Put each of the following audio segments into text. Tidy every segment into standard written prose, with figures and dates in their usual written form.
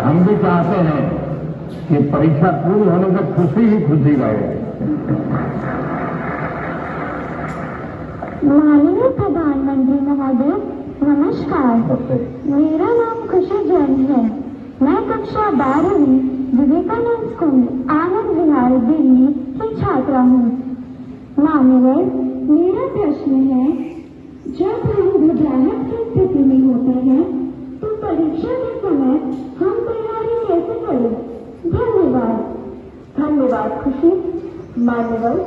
हम भी चाहते हैं कि परीक्षा पूरी होने तक खुशी ही खुशी रहे। माननीय प्रधानमंत्री महोदय, नमस्कार। मेरा नाम खुशी जैन है। मैं कक्षा 12वीं विवेकानंद स्कूल आनंद विहार दिल्ली की छात्रा हूँ। माननीय, मेरा प्रश्न है, जब हम घबराहट की स्थिति में होते हैं तो परीक्षा के समय हम तैयारी कैसे करें? धन्यवाद। धन्यवाद खुशी। माननीय,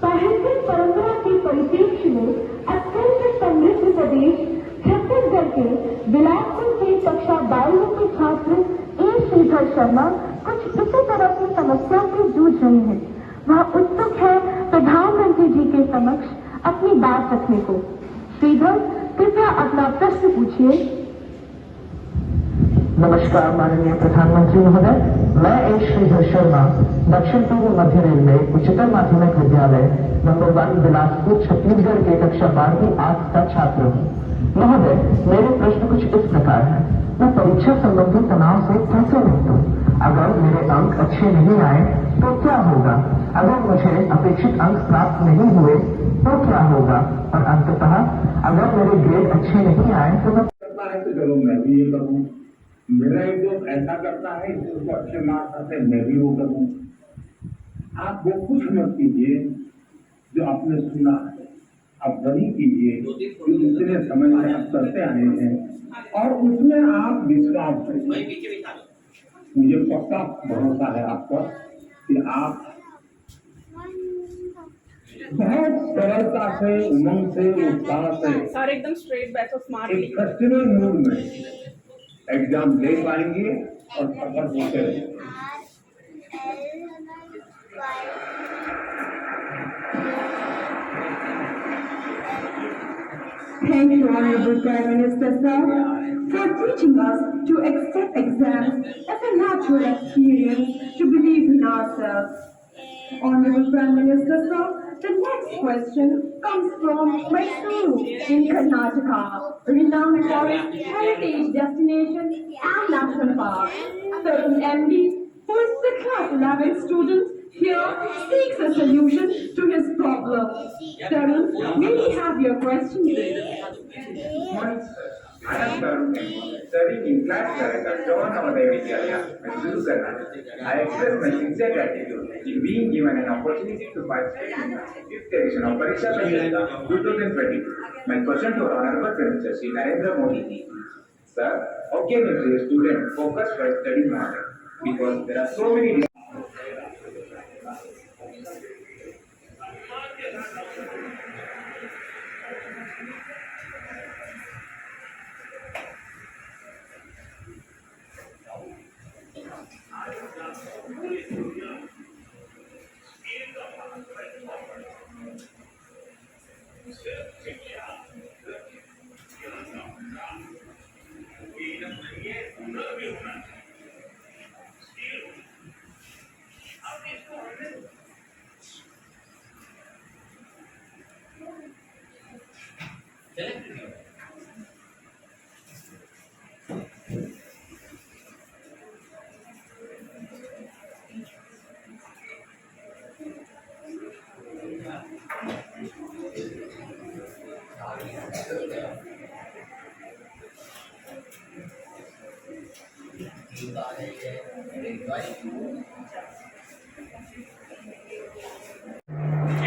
साहित्यिक परंपरा के परिप्रेक्ष्य में अत्यंत समृद्ध प्रदेश छत्तीसगढ़ के बिलासपुर के कक्षा 12वीं के छात्र ए श्रीधर शर्मा कुछ इसी तरह की समस्या से जूझ रहे हैं। वह उत्सुक है प्रधानमंत्री जी के समक्ष अपनी बात रखने को। श्रीधर, कृपया अपना प्रश्न पूछिए। नमस्कार माननीय प्रधानमंत्री महोदय, मैं ए श्रीधर शर्मा दक्षिण पूर्व मध्य रेलवे उच्चतर माध्यमिक विद्यालय नंबर 1 बिलासपुर छत्तीसगढ़ के कक्षा 12वीं आर्ट्स का छात्र हूँ। महोदय, मेरे प्रश्न कुछ इस प्रकार है। मैं परीक्षा संबंधी तनाव से कैसे निपटूं? अगर मेरे अंक अच्छे नहीं आए तो क्या होगा? अगर मुझे अपेक्षित अंक प्राप्त नहीं हुए तो क्या होगा? और अंततः अगर मेरे ग्रेड अच्छे नहीं आए तो मैं करता है तो चलो मैं भी ये करूँ, मेरा एक दोस्त ऐसा करता है उसको अच्छे मार्क्स आते मैं भी वो करूँ। आप वो कुछ मत कीजिए जो आपने सुना है, आप वही कीजिए जो इतने समय से आप करते आए हैं और उसमें आप विश्वास करिए। मुझे पक्का भरोसा है आप पर कि आप बहुत सरलता से, उमंग से, उत्साह से सर एकदम स्ट्रेट बैठो, स्मार्टली। एक फेस्टिवल मूड में एग्जाम दे पाएंगे और सफल होते रहेंगे। Thank you, Honorable Prime Minister, sir, for teaching us to accept exams as a natural experience, to believe in ourselves. Honorable Prime Minister, sir, the next question comes from Mysuru in Karnataka, renowned for its heritage destination and national park. Certain MD, who is the class 11 student, here seeks a solution to his problem. Tarun, may we have your question? Once I am studying in class 7 at Jawan Navodaya Vidyalaya, Mysuru, Karnataka. I express my sincere gratitude in being given an opportunity to participate in the 5th edition of Pariksha Pe Charcha 2022. My question to Honorable Prime Minister Shri Narendra Modi ji. Sir, how can a student focus for study matter? Because there are so many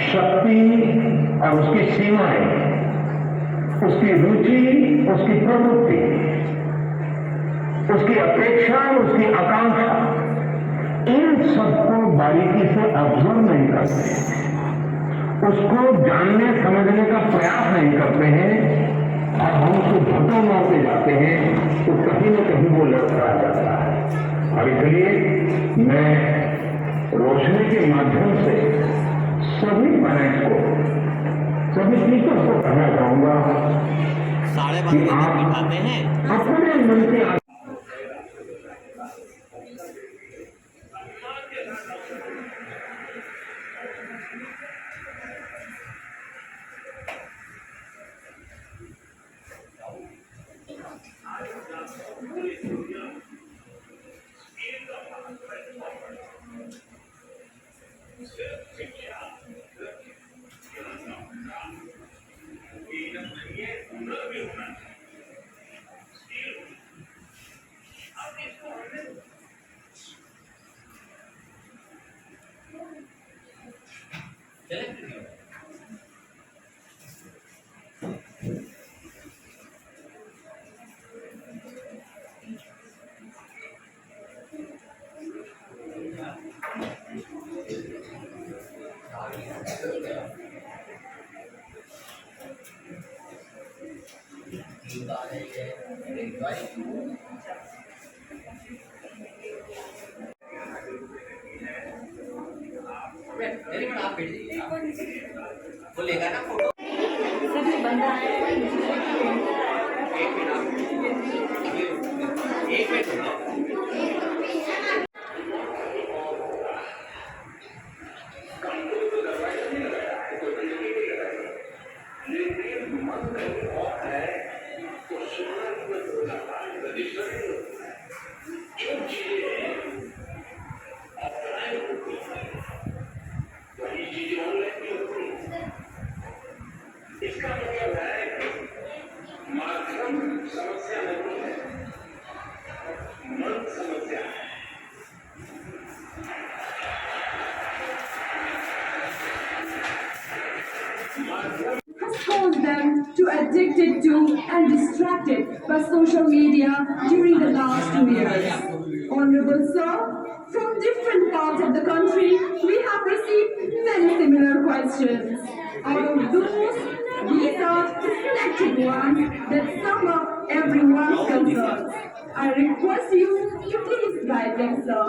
शक्ति और उसकी सीमाएं, उसकी रुचि, उसकी प्रवृत्ति, उसकी अपेक्षा, उसकी आकांक्षा, इन सबको बारीकी से ऑब्जर्व नहीं करते, उसको जानने समझने का प्रयास नहीं करते हैं और हम उसको धक्का मारते जाते हैं तो कहीं न कहीं वो लड़खड़ा जाता है। और इसलिए मैं रोशनी के माध्यम से सभी पेरेंट्स को, सभी टीचर्स को कहना चाहूंगा कि आप अपने मन के has caused them to addicted to and distracted by social media during the last 2 years. Honorable Sir, from different parts of the country, we have received many similar questions. Out of those, these are the selected ones that sum up everyone's concerns. I request you to please guide them, sir.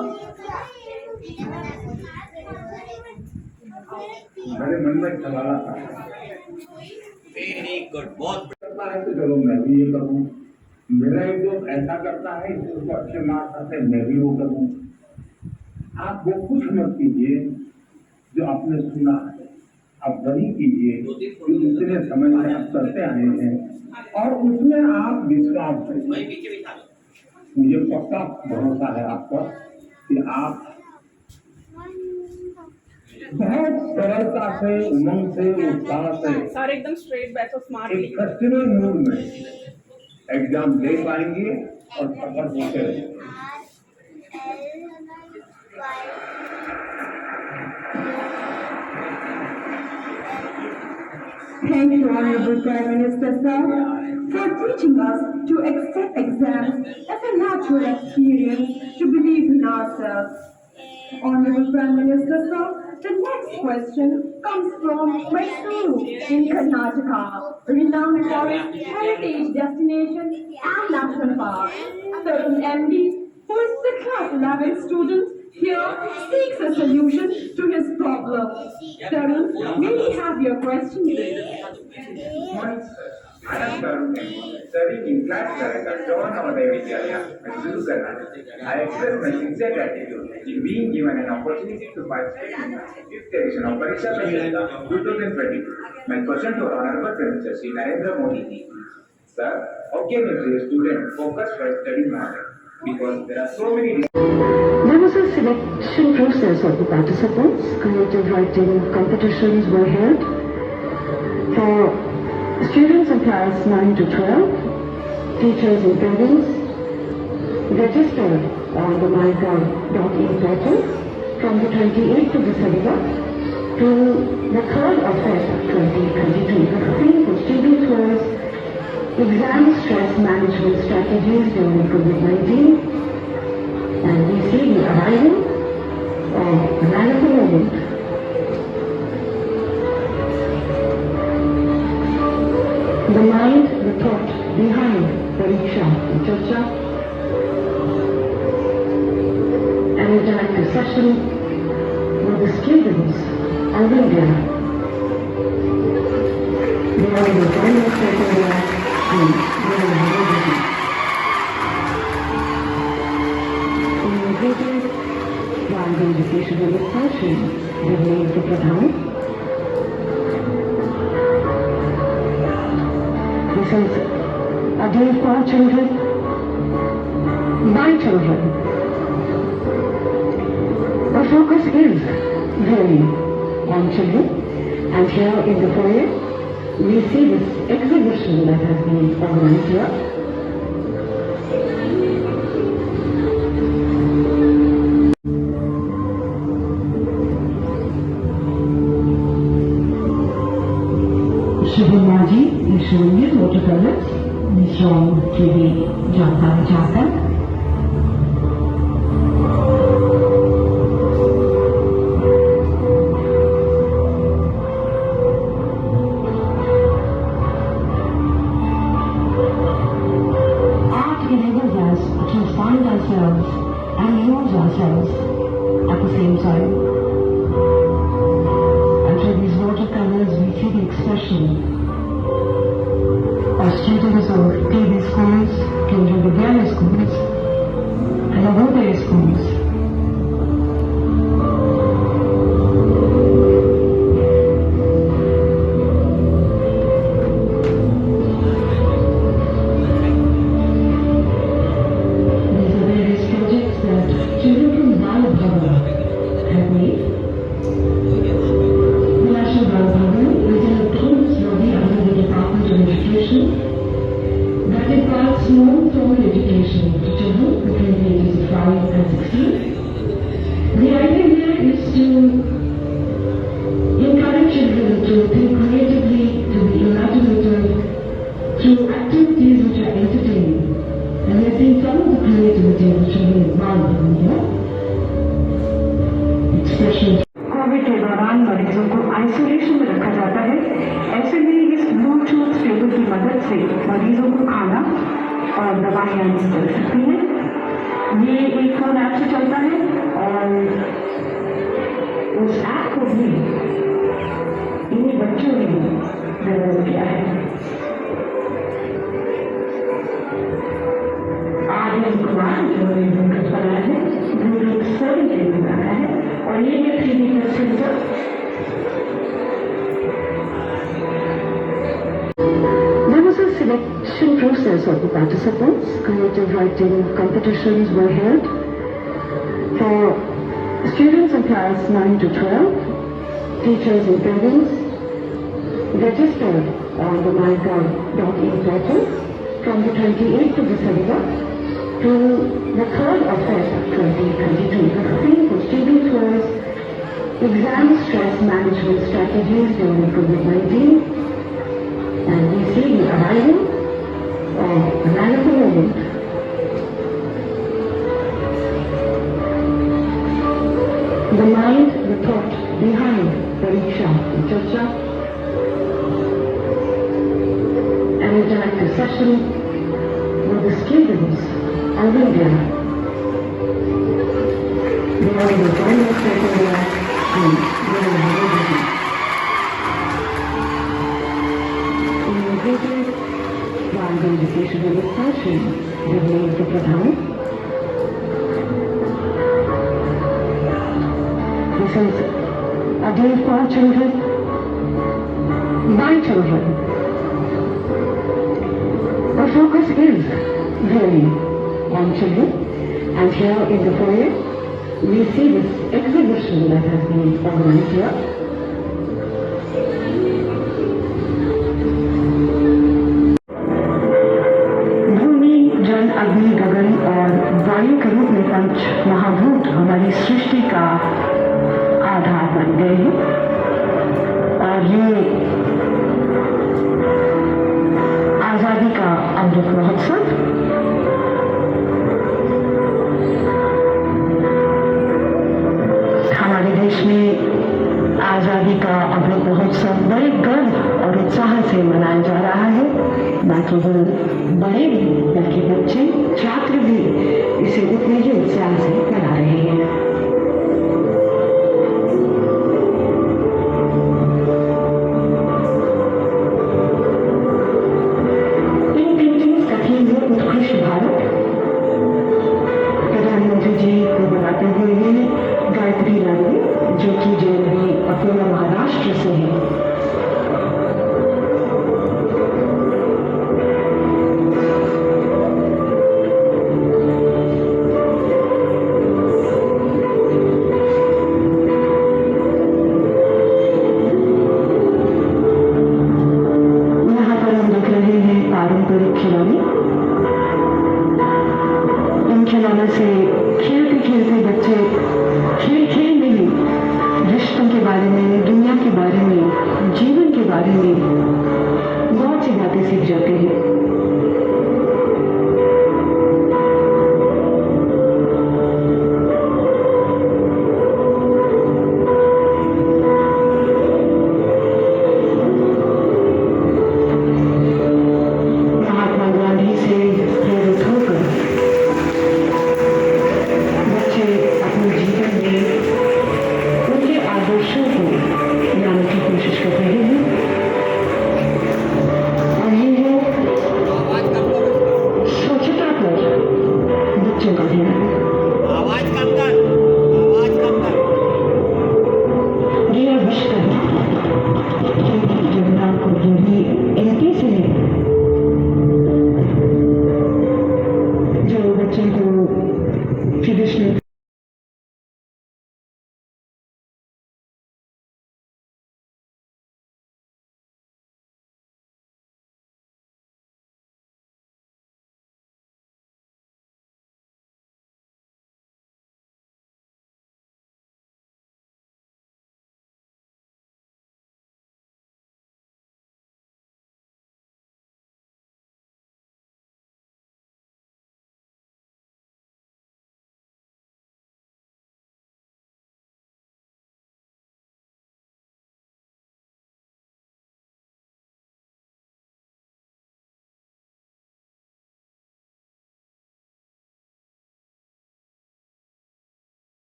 मेरे मन में सवाल आता है very good, बहुत करता है तो चलो मैं भी ये करूँ, मेरा एक दोस्त ऐसा करता है कि उसको अच्छे मार्क्स आते हैं, मैं भी वो करूँ। आप वो कुछ मत कीजिए जो आपने सुना है, आप वही कीजिए जो इतने समय से आप करते आए हैं और उसमें आप विश्वास करिए। पीछे बिठा लो। मुझे पक्का भरोसा है आप पर कि आप बहुत सरलता से, उमंग से, उत्साह से सर एकदम स्ट्रेट बैठो स्मार्टली। एक फेस्टिवल मूड में एग्जाम दे पाएंगे और सफल होते रहेंगे। Thank you, Honorable Prime Minister, sir, for teaching us to accept exams as a natural experience to believe in ourselves. Honorable Prime Minister, sir, the next question comes from Mysuru in Karnataka, renowned for its heritage destination and national park. Certain MD, who is the class 11 student, here seeks a solution to his problem. Tarun, may we have your question, please? Morning, sir. I am Tarun M. Studying in class 7 at Jawan Navodaya Vidyalaya, Mysuru, Karnataka. I express my sincere gratitude in being given an opportunity to participate in the 5th edition of Pariksha Pe Charcha 2022. My question to Honorable Prime Minister Shri Narendra Modi ji. Sir, how can a student focus while studying matter? Because there are so many There was a selection process of the participants. Creative writing competitions were held for students in class 9 to 12. Teachers and parents registered on the mygov.in portal from the 28th of December to the 3rd of February 2022. The theme for students was exam stress management strategies during COVID-19. And we see the arrival of the man of the moment. The mind, the thought behind Pariksha Pe Charcha. An interactive session with the students of India. The Honorable Prime Minister of India and the Honorable President. While the education and discussion remains the Pradhan. This is a day for children, by children. The focus is really on children, and here in the foyer we see this exhibition that has been organized here. Shubhamaji is showing his watercolors. He's shown TV Jata. Art enables us to find ourselves and use ourselves at the same time. And through these watercolors we see the expression of students of KB schools, Kendra Vidyalaya schools, and Navodaya schools. These are various projects that children from Bal Bhavan have made. The National Bal Bhavan is an autonomous body under the Department of Education that imparts non-formal education to children between the ages of 5 and 16. The idea here is to encourage children to think creatively, to be imaginative, through activities which are entertaining. And we're seeing some of the creativity of the children involved in here. Expressions. Covid के दौरान मरीजों को isolation में रखा जाता है, ऐसे में इस ब्लूटूथ टेबल की मदद से मरीजों को खाना और दवाइयाँ मिल सकती हैं। ये एक फोन ऐप से चलता है और उस ऐप को भी इन्हीं बच्चों ने डेवलप किया है। आर्यन कुमार जो ब्लूटूथ बनाया है, ब्लूटूथ सर्विंग टेबल बनाया है और ये है 3D printer. There was a selection process of the participants. Creative writing competitions were held for students in class 9 to 12. Teachers and parents registered on the mygov.in portal from the 28th of December to the 3rd of February 2022. The theme for students was exam stress management strategies during COVID-19. And we see the arrival of a man of the moment, the mind, the thought behind Pariksha Charcha, an interactive session with the students of India. They are the finest of India and they are the While the education of the passion, the name of the Pradhan. This is a day for children, by children. The focus is really on children, and here in the foyer, we see this exhibition that has been organized here. अग्नि गगन और वायु के रूप में पंच महाभूत हमारी सृष्टि का आधार बन गए हैं और ये आजादी का अमृत महोत्सव हमारे देश में आजादी का अमृत महोत्सव बड़े गर्व और उत्साह से मनाया जा रहा है। न केवल बड़े बल्कि बच्चे छात्र भी इसे उतने ही उत्साह से मना रहे हैं। इन पेंटिंग्स का थीम है उत्कृष्ट भारत। प्रधानमंत्री जी को बनाते हुए गायत्री लाल जो कि अकोला महाराष्ट्र से है। सीख जाते हैं।